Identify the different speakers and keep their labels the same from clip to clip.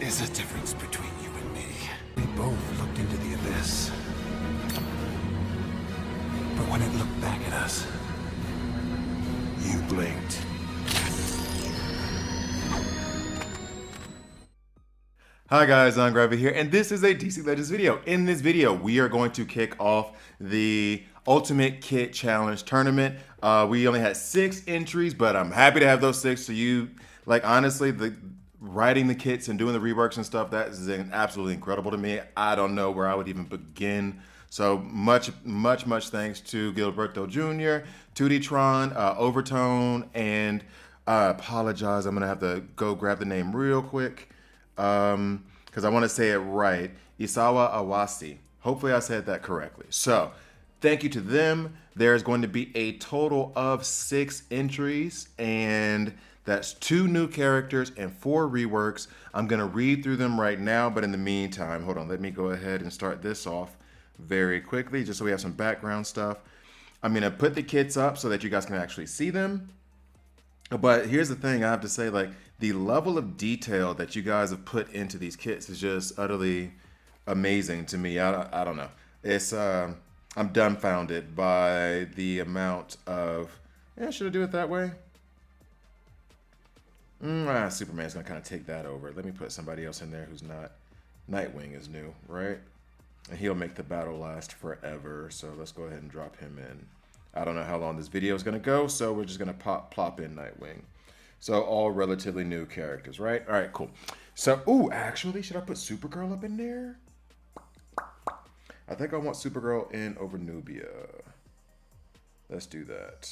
Speaker 1: is a difference between you and me. We both looked into the abyss. But when it looked back at us, you blinked.
Speaker 2: Hi guys, I'm Ravager here, and this is a DC Legends video. In this video, we are going to kick off the Ultimate Kit Challenge Tournament. We only had 6 entries, but I'm happy to have those 6. So you, like, honestly, writing the kits and doing the reworks and stuff, that is absolutely incredible to me. I don't know where I would even begin. So much thanks to Gilberto Jr., 2D-tron, Overtone, and I apologize, I'm gonna have to go grab the name real quick. Because I want to say it right, Isawa Awasi. Hopefully I said that correctly. So, thank you to them. There's going to be a total of 6 entries, and that's 2 new characters and 4 reworks. I'm going to read through them right now, but in the meantime, hold on, let me go ahead and start this off very quickly, just so we have some background stuff. I'm going to put the kits up so that you guys can actually see them. But here's the thing, I have to say, like, the level of detail that you guys have put into these kits is just utterly amazing to me. I don't know. It's I'm dumbfounded by the amount of. Yeah, should I do it that way? Superman's gonna kind of take that over. Let me put somebody else in there who's not. Nightwing is new, right? And he'll make the battle last forever. So let's go ahead and drop him in. I don't know how long this video is gonna go, so we're just gonna plop in Nightwing. So all relatively new characters, right? All right, cool. So, ooh, actually, should I put Supergirl up in there? I think I want Supergirl in over Nubia. Let's do that.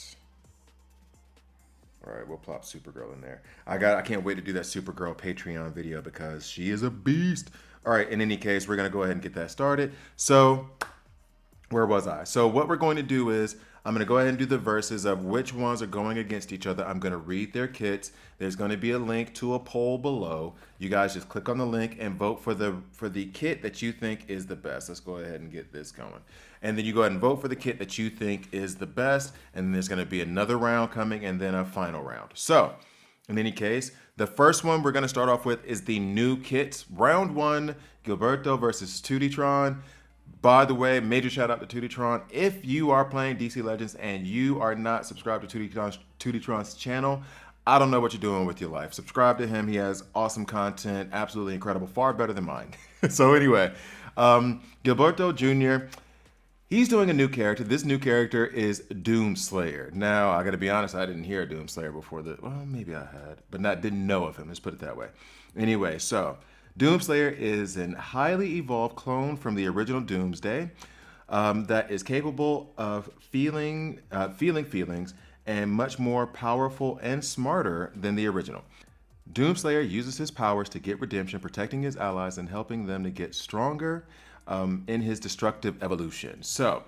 Speaker 2: All right, we'll plop Supergirl in there. I can't wait to do that Supergirl Patreon video because she is a beast. All right, in any case, we're gonna go ahead and get that started. So, where was I? So what we're going to do is I'm going to go ahead and do the verses of which ones are going against each other. I'm going to read their kits. There's going to be a link to a poll below. You guys just click on the link and vote for the kit that you think is the best. Let's go ahead and get this going. And then you go ahead and vote for the kit that you think is the best. And then there's going to be another round coming and then a final round. So in any case, the first one we're going to start off with is the new kits. Round 1, Gilberto versus 2D-tron. By the way, major shout out to 2D-tron. If you are playing DC Legends and you are not subscribed to 2D-tron's channel, I don't know what you're doing with your life. Subscribe to him. He has awesome content, absolutely incredible, far better than mine. So anyway, Gilberto Jr., he's doing a new character. This new character is Doomslayer. Now, I gotta be honest, I didn't hear Doomslayer before well, maybe I had, but didn't know of him. Let's put it that way. Anyway, so Doomslayer is a highly evolved clone from the original Doomsday that is capable of feeling feelings and much more powerful and smarter than the original. Doomslayer uses his powers to get redemption, protecting his allies and helping them to get stronger in his destructive evolution. So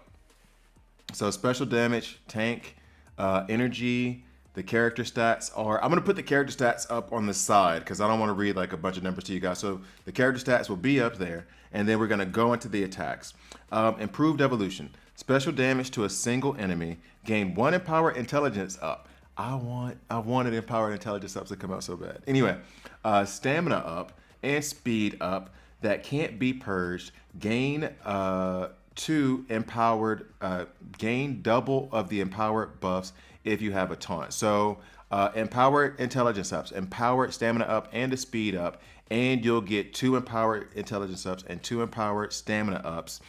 Speaker 2: special damage, tank, energy. The character stats are, I'm going to put the character stats up on the side because I don't want to read like a bunch of numbers to you guys. So the character stats will be up there, and then we're going to go into the attacks. Improved evolution. Special damage to a single enemy. Gain 1 empowered intelligence up. I wanted empowered intelligence ups to come out so bad. Anyway, stamina up and speed up that can't be purged. Gain 2 empowered, gain double of the empowered buffs if you have a taunt. So empowered intelligence ups, empowered stamina up, and a speed up, and you'll get 2 empowered intelligence ups and 2 empowered stamina ups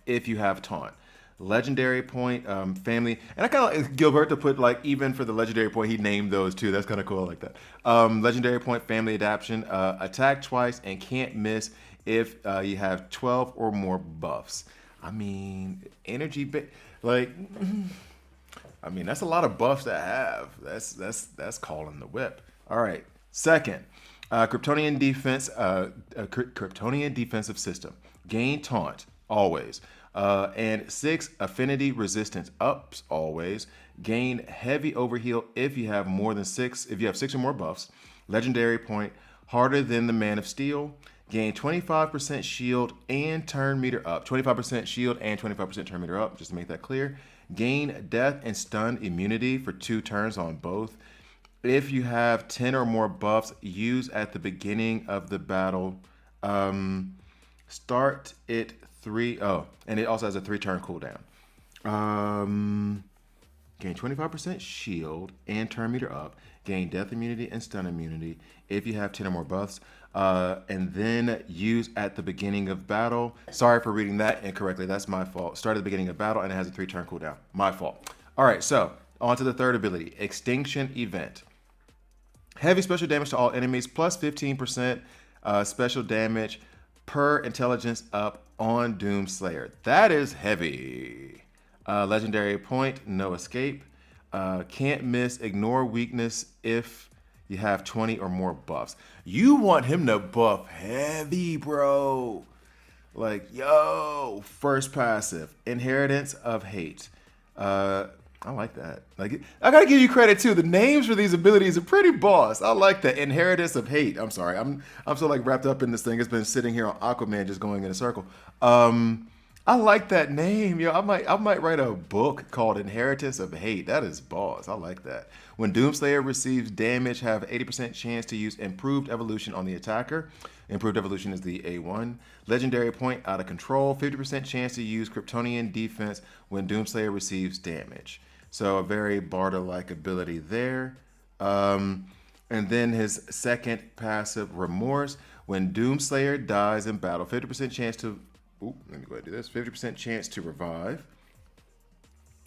Speaker 2: if you have taunt. Legendary point, family, and I kind of like Gilbert to put, like, even for the legendary point, he named those too. That's kind of cool, I like that. Legendary point, family adaptation, attack twice and can't miss if you have 12 or more buffs. I mean, energy, like. I mean, that's a lot of buffs to have. That's calling the whip. All right. Second, Kryptonian defense, Kryptonian defensive system. Gain taunt always, and 6 affinity resistance ups always. Gain heavy overheal if you have more than 6. If you have 6 or more buffs. Legendary point, harder than the Man of Steel. Gain 25% shield and turn meter up. 25% shield and 25% turn meter up. Just to make that clear. Gain death and stun immunity for 2 turns on both. If you have 10 or more buffs, use at the beginning of the battle. Start it and it also has a 3-turn cooldown. Gain 25% shield and turn meter up. Gain death immunity and stun immunity if you have 10 or more buffs. And then use at the beginning of battle. Sorry for reading that incorrectly. That's my fault. Start at the beginning of battle and it has a 3-turn cooldown. My fault. All right, so on to the third ability, Extinction Event. Heavy special damage to all enemies, plus 15% special damage per intelligence up on Doomslayer. That is heavy. Legendary point, no escape. Can't miss, ignore weakness if you have 20 or more buffs. You want him to buff heavy, bro. Like, yo, first passive, Inheritance of Hate. I like that. Like, I gotta give you credit too. The names for these abilities are pretty boss. I like that. Inheritance of Hate. I'm sorry. I'm so like wrapped up in this thing. It's been sitting here on Aquaman, just going in a circle. I like that name. Yo, I might write a book called Inheritance of Hate. That is boss. I like that. When Doomslayer receives damage, have 80% chance to use Improved Evolution on the attacker. Improved Evolution is the A1. Legendary point, Out of Control. 50% chance to use Kryptonian defense when Doomslayer receives damage. So a very Barda-like ability there. And then his second passive, Remorse. When Doomslayer dies in battle, 50% chance to... let me go ahead and do this. 50% chance to revive.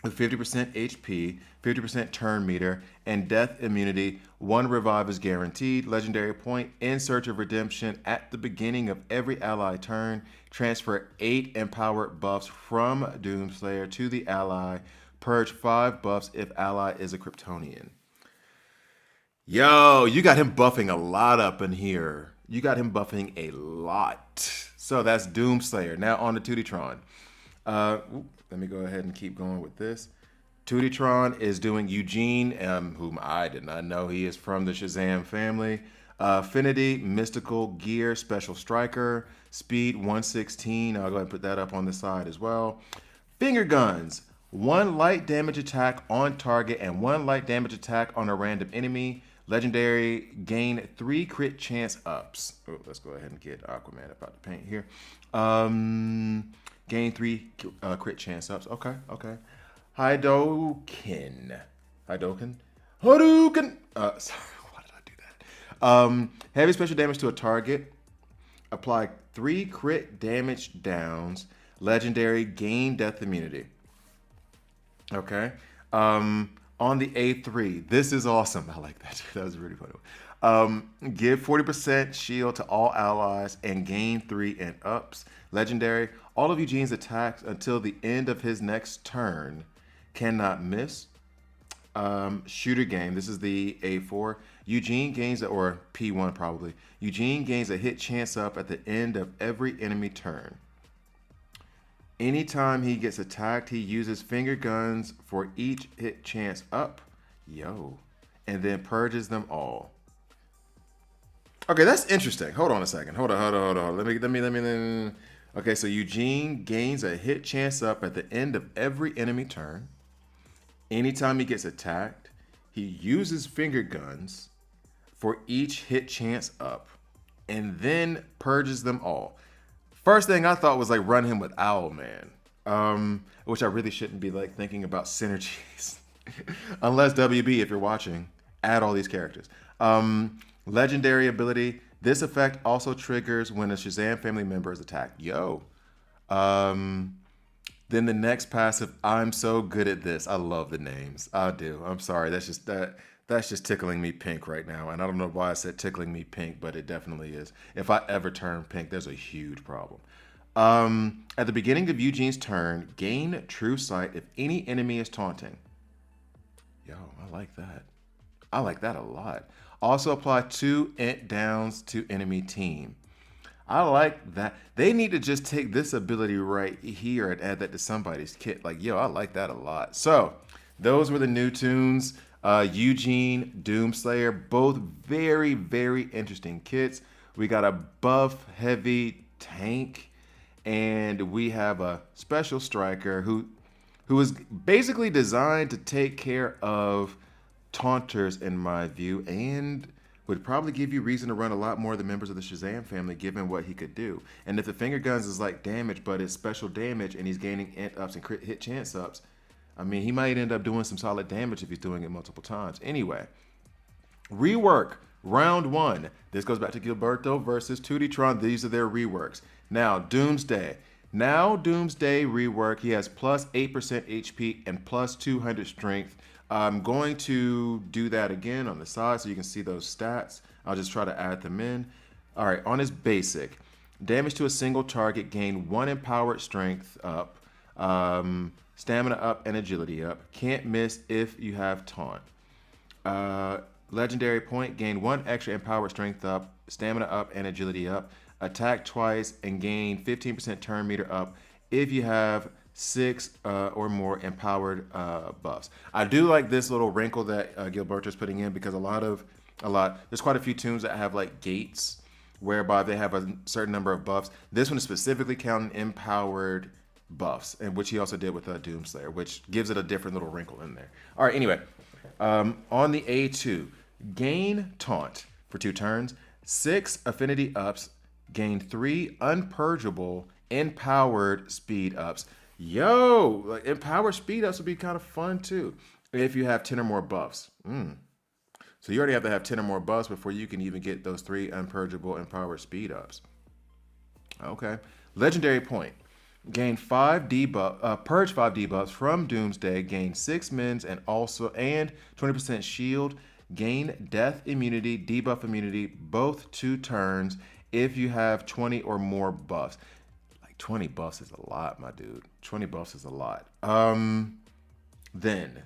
Speaker 2: With 50% HP, 50% turn meter, and death immunity. 1 revive is guaranteed. Legendary point, In Search of Redemption. At the beginning of every ally turn, transfer 8 empowered buffs from Doomslayer to the ally. Purge 5 buffs if ally is a Kryptonian. Yo, you got him buffing a lot up in here. You got him buffing a lot. So that's Doomslayer. Now on to Tuditron. Let me go ahead and keep going with this. Tuditron is doing Eugene, whom I did not know. He is from the Shazam family. Affinity, Mystical Gear, Special Striker, Speed 116. I'll go ahead and put that up on the side as well. Finger Guns. 1 light damage attack on target and 1 light damage attack on a random enemy. Legendary, gain 3 crit chance ups. Oh, let's go ahead and get Aquaman about to paint here. Gain 3 crit chance ups. Okay. Hadouken. Hadouken. Sorry, why did I do that? Heavy special damage to a target. Apply 3 crit damage downs. Legendary, gain death immunity. Okay. On the A3, this is awesome. I like that. That was really funny. Give 40% shield to all allies and gain 3 and ups. Legendary, all of Eugene's attacks until the end of his next turn cannot miss. Shooter game, this is the A4. Eugene gains, or P1 probably. Eugene gains a hit chance up at the end of every enemy turn. Anytime he gets attacked, he uses finger guns for each hit chance up. Yo. And then purges them all. Okay, that's interesting. Hold on a second. Hold on. Let me. Okay, so Eugene gains a hit chance up at the end of every enemy turn. Anytime he gets attacked, he uses finger guns for each hit chance up. And then purges them all. First thing I thought was like run him with Owlman, which I really shouldn't be like thinking about synergies. Unless WB, if you're watching, add all these characters. Legendary ability. This effect also triggers when a Shazam family member is attacked. Yo. Then the next passive, I'm so good at this. I love the names. I do. I'm sorry. That's just tickling me pink right now. And I don't know why I said tickling me pink, but it definitely is. If I ever turn pink, there's a huge problem. At the beginning of Eugene's turn, gain true sight if any enemy is taunting. Yo, I like that. I like that a lot. Also apply 2 int downs to enemy team. I like that. They need to just take this ability right here and add that to somebody's kit. Like, yo, I like that a lot. So those were the new tunes. Eugene, Doomslayer, both very, very interesting kits. We got a buff heavy tank, and we have a special striker who is basically designed to take care of taunters in my view, and would probably give you reason to run a lot more of the members of the Shazam family given what he could do. And if the finger guns is like damage, but it's special damage and he's gaining int ups and crit hit chance ups, I mean, he might end up doing some solid damage if he's doing it multiple times. Anyway, rework, round 1. This goes back to Gilberto versus Tuditron. These are their reworks. Now, Doomsday. Now, Doomsday rework. He has plus 8% HP and plus 200 strength. I'm going to do that again on the side so you can see those stats. I'll just try to add them in. All right, on his basic, damage to a single target, gain 1 empowered strength up, stamina up, and agility up. Can't miss if you have taunt. Legendary point, gain 1 extra empowered strength up, stamina up, and agility up. Attack twice and gain 15% turn meter up if you have 6 or more empowered buffs. I do like this little wrinkle that Gilberto's putting in because there's quite a few tunes that have like gates whereby they have a certain number of buffs. This one is specifically counting empowered buffs, and which he also did with Doomslayer, which gives it a different little wrinkle in there. All right, anyway, on the A2, gain taunt for 2 turns, 6 affinity ups, gain 3 unpurgeable empowered speed ups. Yo, like empowered speed ups would be kind of fun too if you have 10 or more buffs. So you already have to have 10 or more buffs before you can even get those 3 unpurgeable empowered speed ups. Okay. Legendary point. Gain 5 debuff, purge 5 debuffs from Doomsday, gain 6 mins and 20% shield, gain death immunity, debuff immunity, both 2 turns if you have 20 or more buffs. 20 buffs is a lot, my dude. 20 buffs is a lot. Then,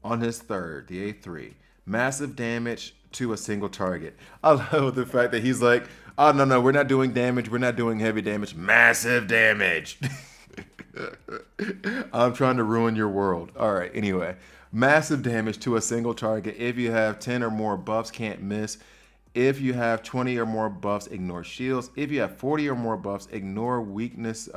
Speaker 2: on his third, the A3, massive damage to a single target. I love the fact that he's like, oh, no, we're not doing damage. We're not doing heavy damage. Massive damage. I'm trying to ruin your world. All right, anyway. Massive damage to a single target. If you have 10 or more buffs, can't miss. If you have 20 or more buffs, ignore shields. If you have 40 or more buffs, ignore weakness,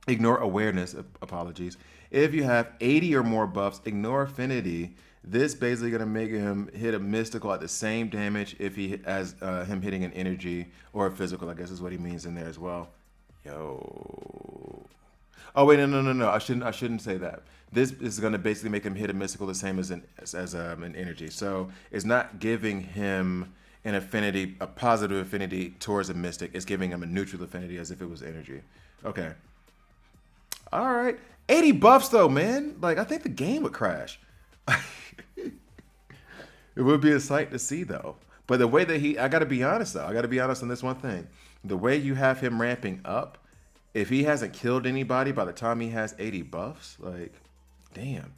Speaker 2: ignore awareness, apologies. If you have 80 or more buffs, ignore affinity. This basically gonna make him hit a mystical at the same damage if he as him hitting an energy or a physical, I guess is what he means in there as well. Yo. Oh wait, no. I shouldn't say that. This is going to basically make him hit a mystical the same as an energy. So it's not giving him an affinity, a positive affinity towards a mystic. It's giving him a neutral affinity as if it was energy. Okay. All right. 80 buffs though, man. Like I think the game would crash. It would be a sight to see though. But the way that I got to be honest though. I got to be honest on this one thing. The way you have him ramping up, if he hasn't killed anybody by the time he has 80 buffs, like, damn.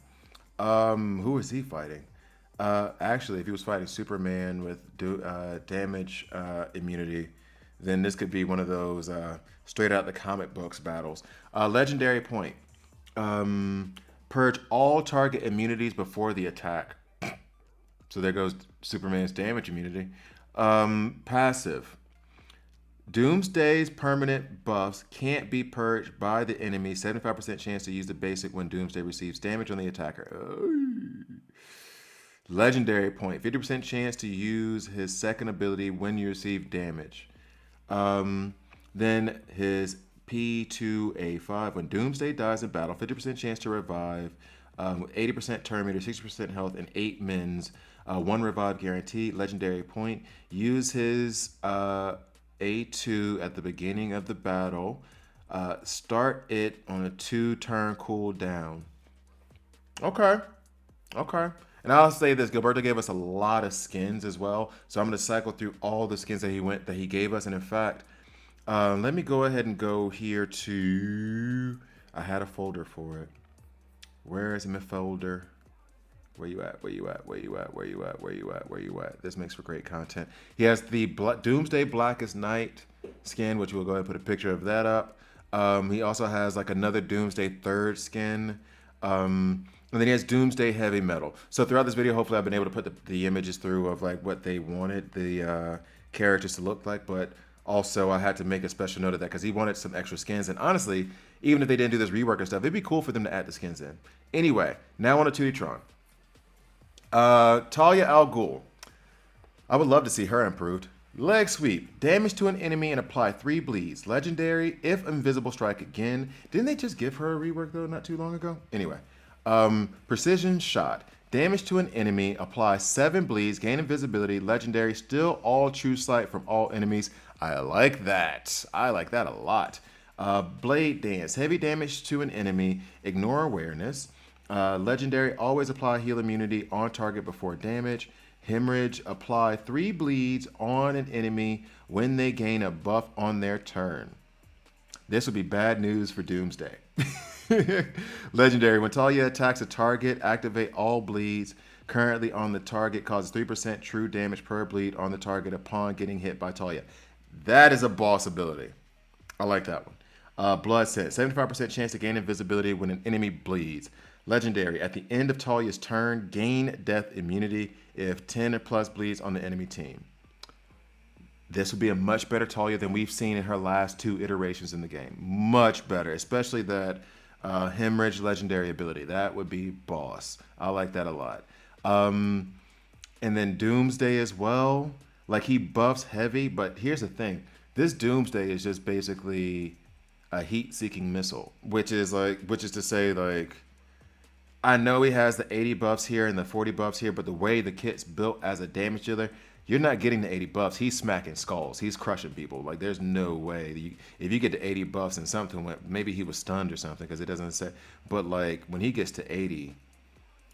Speaker 2: Who is he fighting? Actually, if he was fighting Superman with damage immunity, then this could be one of those straight out the comic books battles. Legendary point. Purge all target immunities before the attack. So there goes Superman's damage immunity. Passive. Doomsday's permanent buffs can't be purged by the enemy. 75% chance to use the basic when Doomsday receives damage on the attacker. Legendary point. 50% chance to use his second ability when you receive damage. Then his P2A5. When Doomsday dies in battle, 50% chance to revive. 80% turn meter, 60% health, and 8 mins. 1 revive guarantee. Legendary point. Use his... A2 at the beginning of the battle. Start it on a 2-turn cooldown. Okay. And I'll say this, Gilberto gave us a lot of skins as well. So I'm going to cycle through all the skins that he gave us. And in fact, let me go ahead and go here to... I had a folder for it. Where is my folder? Where you at? This makes for great content. He has the Doomsday Blackest Night skin, which we'll go ahead and put a picture of that up. He also has like another Doomsday third skin. And then he has Doomsday Heavy Metal. So throughout this video, hopefully I've been able to put the images through of like what they wanted the characters to look like. But also I had to make a special note of that because he wanted some extra skins. And honestly, even if they didn't do this rework and stuff, it'd be cool for them to add the skins in. Anyway, now on to 2D Tron. Talia al Ghul. I would love to see her improved. Leg sweep. Damage to an enemy and apply 3 bleeds. Legendary, if invisible strike again. Didn't they just give her a rework though not too long ago? Anyway. Precision shot. Damage to an enemy, apply 7 bleeds, gain invisibility, legendary, still all true sight from all enemies. I like that. I like that a lot. Blade dance. Heavy damage to an enemy, ignore awareness. Legendary, always apply heal immunity on target before damage. Hemorrhage, apply 3 bleeds on an enemy when they gain a buff on their turn. This would be bad news for Doomsday. Legendary, when Talia attacks a target, activate all bleeds currently on the target, causes 3% true damage per bleed on the target upon getting hit by Talia. That is a boss ability. I like that one. Blood Sense, 75% chance to gain invisibility when an enemy bleeds. Legendary, at the end of Talia's turn, gain death immunity if 10 or plus bleeds on the enemy team. This would be a much better Talia than we've seen in her last 2 iterations in the game. Much better, especially that hemorrhage legendary ability. That would be boss. I like that a lot. And then Doomsday as well. Like, he buffs heavy, but here's the thing. This Doomsday is just basically a heat-seeking missile, which is to say, like, I know he has the 80 buffs here and the 40 buffs here, but the way the kit's built as a damage dealer, you're not getting the 80 buffs. He's smacking skulls. He's crushing people. Like, there's no way. If you get to 80 buffs and something went, maybe he was stunned or something because it doesn't say. But, like, when he gets to 80,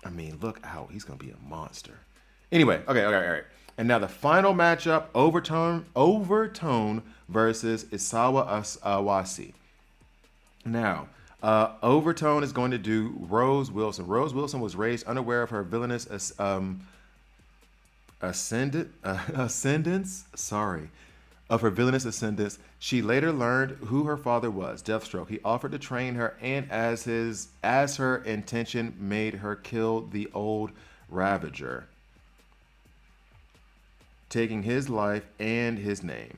Speaker 2: I mean, look out. He's going to be a monster. Anyway, okay, all right. And now the final matchup, Overtone versus Isawa Awasi. Now, Overtone is going to do Rose Wilson. Rose Wilson was raised unaware of her villainous ascendance. Of her villainous ascendance. She later learned who her father was, Deathstroke. He offered to train her, and as her intention, made her kill the old Ravager, taking his life and his name.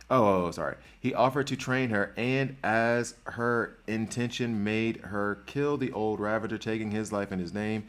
Speaker 2: Sorry. He offered to train her, and as her intention, made her kill the old Ravager, taking his life and his name.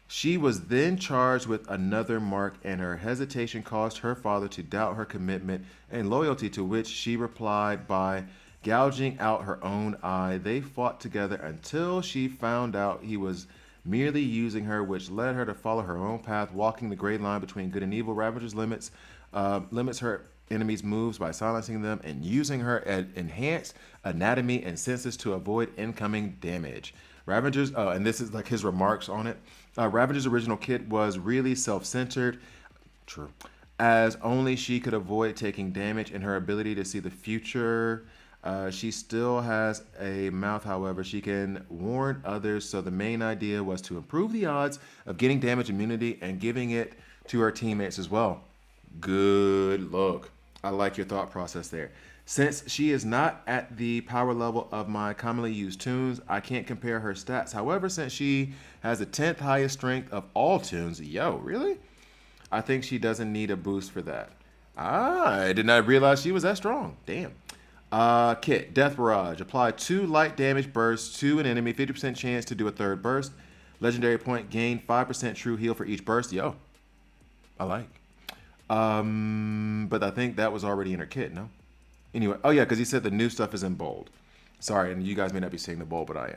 Speaker 2: She was then charged with another mark, and her hesitation caused her father to doubt her commitment and loyalty, to which she replied by gouging out her own eye. They fought together until she found out he was merely using her, which led her to follow her own path, walking the gray line between good and evil. Ravager's limits her enemies' moves by silencing them and using her enhanced anatomy and senses to avoid incoming damage. Ravager's, and this is like his remarks on it. Ravager's original kit was really self-centered, true, as only she could avoid taking damage, and her ability to see the future. She still has a mouth, however. She can warn others, so the main idea was to improve the odds of getting damage immunity and giving it to her teammates as well. Good look. I like your thought process there. Since she is not at the power level of my commonly used tunes, I can't compare her stats. However, since she has the 10th highest strength of all tunes, really? I think she doesn't need a boost for that. I did not realize she was that strong. Damn. Kit, Death Barrage. Apply 2 light damage bursts to an enemy, 50% chance to do a 3rd burst. Legendary point, gain 5% true heal for each burst. I like. But I think that was already in her kit, no? Anyway, because he said the new stuff is in bold. Sorry, and you guys may not be seeing the bold, but I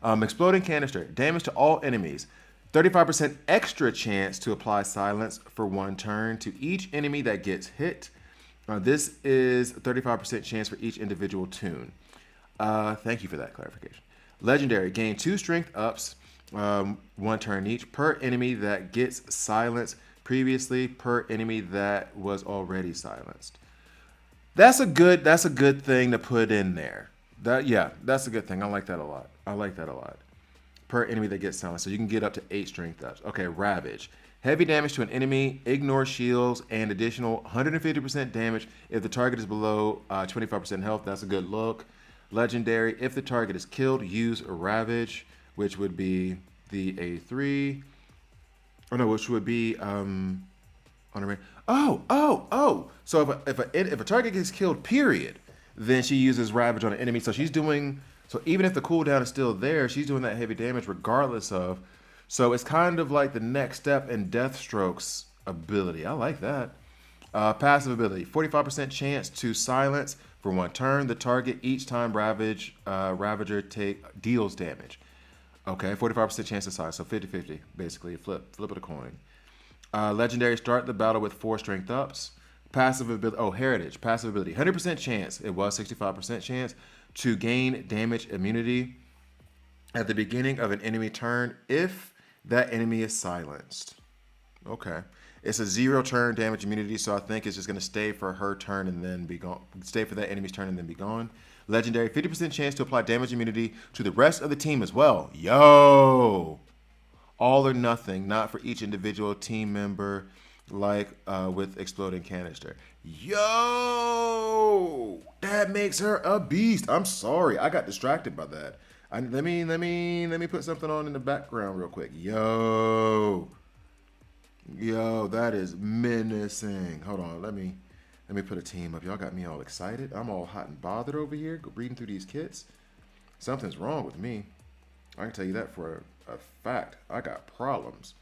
Speaker 2: am. Exploding Canister. Damage to all enemies. 35% extra chance to apply silence for 1 turn to each enemy that gets hit. This is 35% chance for each individual tune. Thank you for that clarification. Legendary. Gain 2 strength ups, 1 turn each, per enemy that gets silenced previously, per enemy that was already silenced. That's a good thing to put in there. That's a good thing. I like that a lot. Per enemy that gets silenced. So you can get up to 8 strength ups. Okay, Ravage. Heavy damage to an enemy, ignore shields, and additional 150% damage if the target is below 25% health. That's a good look. Legendary. If the target is killed, use Ravage, which would be the A3. Which would be So if a target gets killed, period, then she uses Ravage on an enemy. So even if the cooldown is still there, she's doing that heavy damage regardless of So it's kind of like the next step in Deathstroke's ability. I like that. Passive ability, 45% chance to silence for 1 turn the target each time Ravager deals damage. Okay, 45% chance to silence, so 50-50, basically, flip of the coin. Legendary, start the battle with 4 strength ups. Passive ability, heritage, passive ability, 100% chance, it was 65% chance, to gain damage immunity at the beginning of an enemy turn if that enemy is silenced. Okay. It's a 0 turn damage immunity, so I think it's just going to stay for her turn and then be gone. Stay for that enemy's turn and then be gone. Legendary, 50% chance to apply damage immunity to the rest of the team as well. Yo! All or nothing, not for each individual team member, like with exploding canister. Yo! That makes her a beast. I'm sorry, I got distracted by that. Let me put something on in the background real quick. Yo, that is menacing. Hold on, let me put a team up. Y'all got me all excited. I'm all hot and bothered over here reading through these kits. Something's wrong with me. I can tell you that for a fact. I got problems.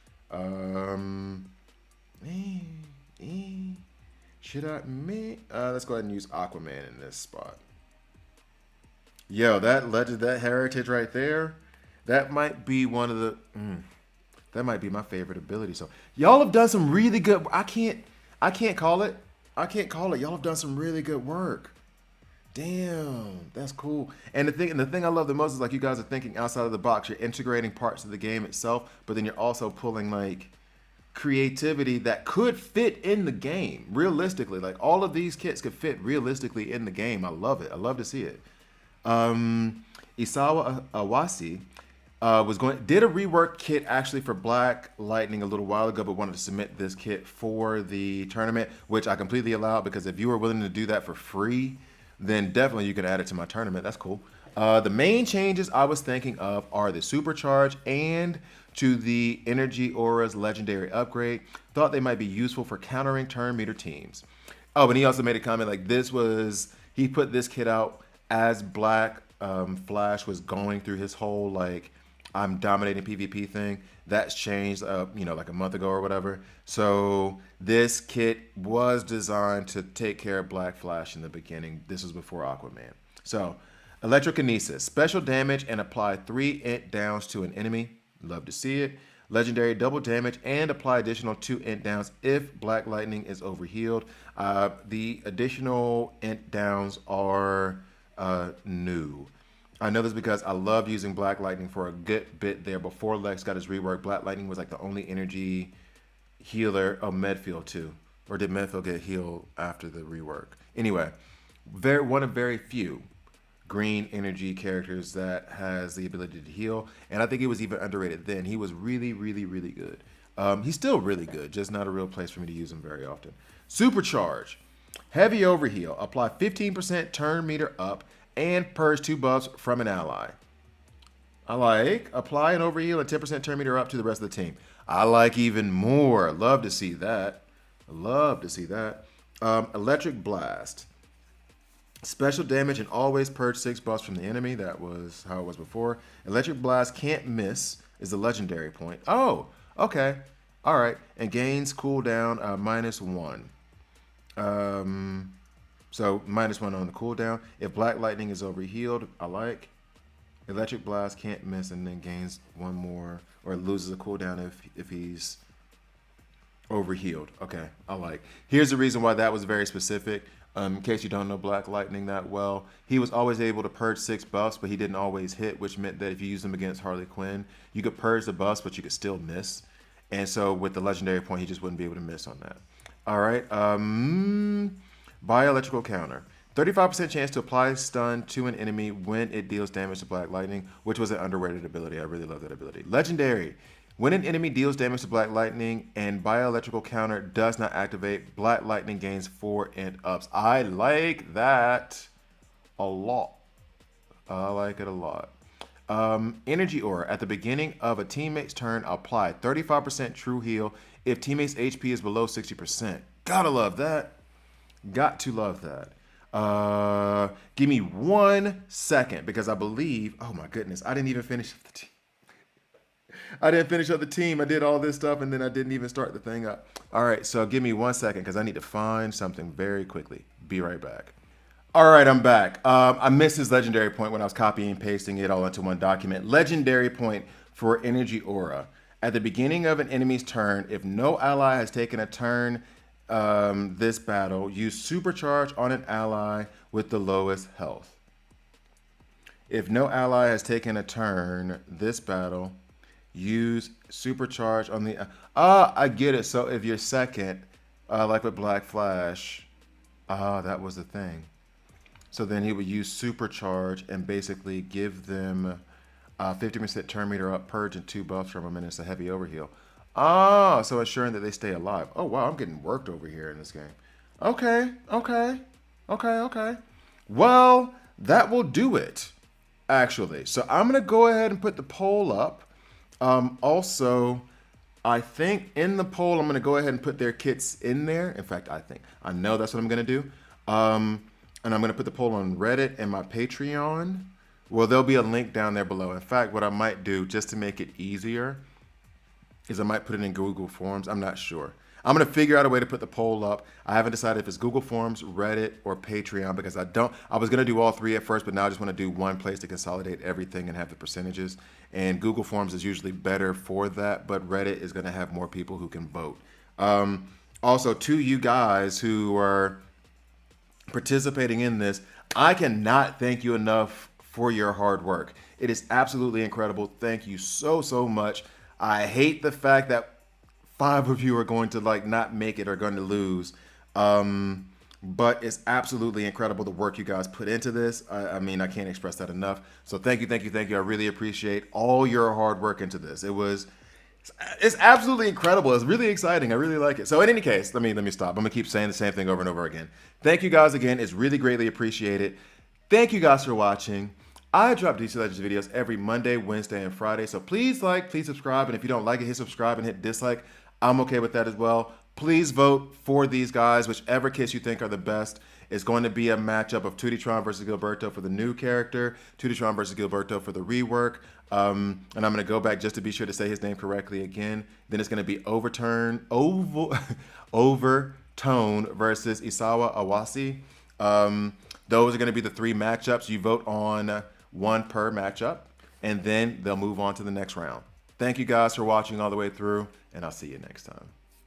Speaker 2: Should I? Let's go ahead and use Aquaman in this spot. Yo, that heritage right there, that might be one of the. That might be my favorite ability. So y'all have done some really good. I can't call it. Y'all have done some really good work. Damn, that's cool. And the thing I love the most is like you guys are thinking outside of the box. You're integrating parts of the game itself, but then you're also pulling like creativity that could fit in the game realistically. Like all of these kits could fit realistically in the game. I love it. I love to see it. Isawa Awasi did a rework kit actually for Black Lightning a little while ago, but wanted to submit this kit for the tournament, which I completely allowed because if you were willing to do that for free, then definitely you can add it to my tournament. That's cool. The main changes I was thinking of are the supercharge and to the Energy Aura's legendary upgrade. Thought they might be useful for countering turn meter teams. Oh, and he also made a comment like he put this kit out as Black Flash was going through his whole like I'm dominating PvP thing. That's changed like a month ago or whatever. So this kit was designed to take care of Black Flash in the beginning. This was before Aquaman. So Electrokinesis, special damage and apply 3 int downs to an enemy. Love to see it. Legendary, double damage and apply additional 2 int downs if Black Lightning is overhealed. The additional int downs are new. I know this because I love using Black Lightning for a good bit there. Before Lex got his rework, Black Lightning was like the only energy healer. Oh, Medfield too. Or did Medfield get healed after the rework? Anyway, one of very few green energy characters that has the ability to heal. And I think he was even underrated then. He was really, really, really good. He's still really good, just not a real place for me to use him very often. Supercharge. Heavy overheal. Apply 15% turn meter up and purge 2 buffs from an ally. I like. Apply an overheal and 10% turn meter up to the rest of the team. I like even more. Love to see that. Electric Blast. Special damage and always purge 6 buffs from the enemy. That was how it was before. Electric Blast can't miss is the legendary point. Oh, okay. All right. And gains cooldown -1. So -1 on the cooldown. If Black Lightning is overhealed, I like. Electric Blast can't miss and then gains 1 more or loses a cooldown if he's overhealed. Okay, I like. Here's the reason why that was very specific. In case you don't know Black Lightning that well, he was always able to purge 6 buffs, but he didn't always hit, which meant that if you use him against Harley Quinn, you could purge the buffs, but you could still miss. And so with the legendary point, he just wouldn't be able to miss on that. All right. Bioelectrical counter. 35% chance to apply stun to an enemy when it deals damage to Black Lightning, which was an underrated ability. I really love that ability. Legendary. When an enemy deals damage to Black Lightning and bioelectrical counter does not activate, Black Lightning gains 4 int ups. I like that a lot. I like it a lot. Energy Aura. At the beginning of a teammate's turn, apply 35% true heal if teammate's HP is below 60%. Gotta love that. Got to love that. Give me 1 second because I believe, oh my goodness, I didn't even finish the team. I didn't finish up the team. I did all this stuff, and then I didn't even start the thing up. All right, so give me 1 second because I need to find something very quickly. Be right back. All right, I'm back. I missed his legendary point when I was copying and pasting it all into one document. Legendary point for energy aura. At the beginning of an enemy's turn, if no ally has taken a turn this battle, use supercharge on an ally with the lowest health. If no ally has taken a turn this battle, use supercharge on the... I get it. So if you're second, like with Black Flash, that was the thing. So then he would use supercharge and basically give them 50% turn meter up, purge, and 2 buffs from them, and it's a heavy overheal. So ensuring that they stay alive. Oh, wow, I'm getting worked over here in this game. Okay. Well, that will do it, actually. So I'm going to go ahead and put the poll up. Also, I think in the poll, I'm going to go ahead and put their kits in there. In fact, I know that's what I'm going to do. And I'm going to put the poll on Reddit and my Patreon. Well, there'll be a link down there below. In fact, what I might do just to make it easier is I might put it in Google Forms. I'm not sure. I'm going to figure out a way to put the poll up. I haven't decided if it's Google Forms, Reddit, or Patreon because I was going to do all three at first, but now I just want to do one place to consolidate everything and have the percentages. And Google Forms is usually better for that, but Reddit is going to have more people who can vote. Also, to you guys who are participating in this, I cannot thank you enough for your hard work. It is absolutely incredible. Thank you so much. I hate the fact that 5 of you are going to not make it or going to lose. But it's absolutely incredible the work you guys put into this. I mean, I can't express that enough. So thank you. I really appreciate all your hard work into this. It's absolutely incredible. It's really exciting. I really like it. So in any case, let me stop. I'm gonna keep saying the same thing over and over again. Thank you guys again. It's really greatly appreciated. Thank you guys for watching. I drop DC Legends videos every Monday, Wednesday, and Friday. So please please subscribe. And if you don't like it, hit subscribe and hit dislike. I'm okay with that as well. Please vote for these guys, whichever kits you think are the best. It's going to be a matchup of Tuditron versus Gilberto for the new character, Tuditron versus Gilberto for the rework. And I'm going to go back just to be sure to say his name correctly again. Then it's going to be Overtone versus Isawa Awasi. Those are going to be the 3 matchups. You vote on 1 per matchup, and then they'll move on to the next round. Thank you guys for watching all the way through, and I'll see you next time.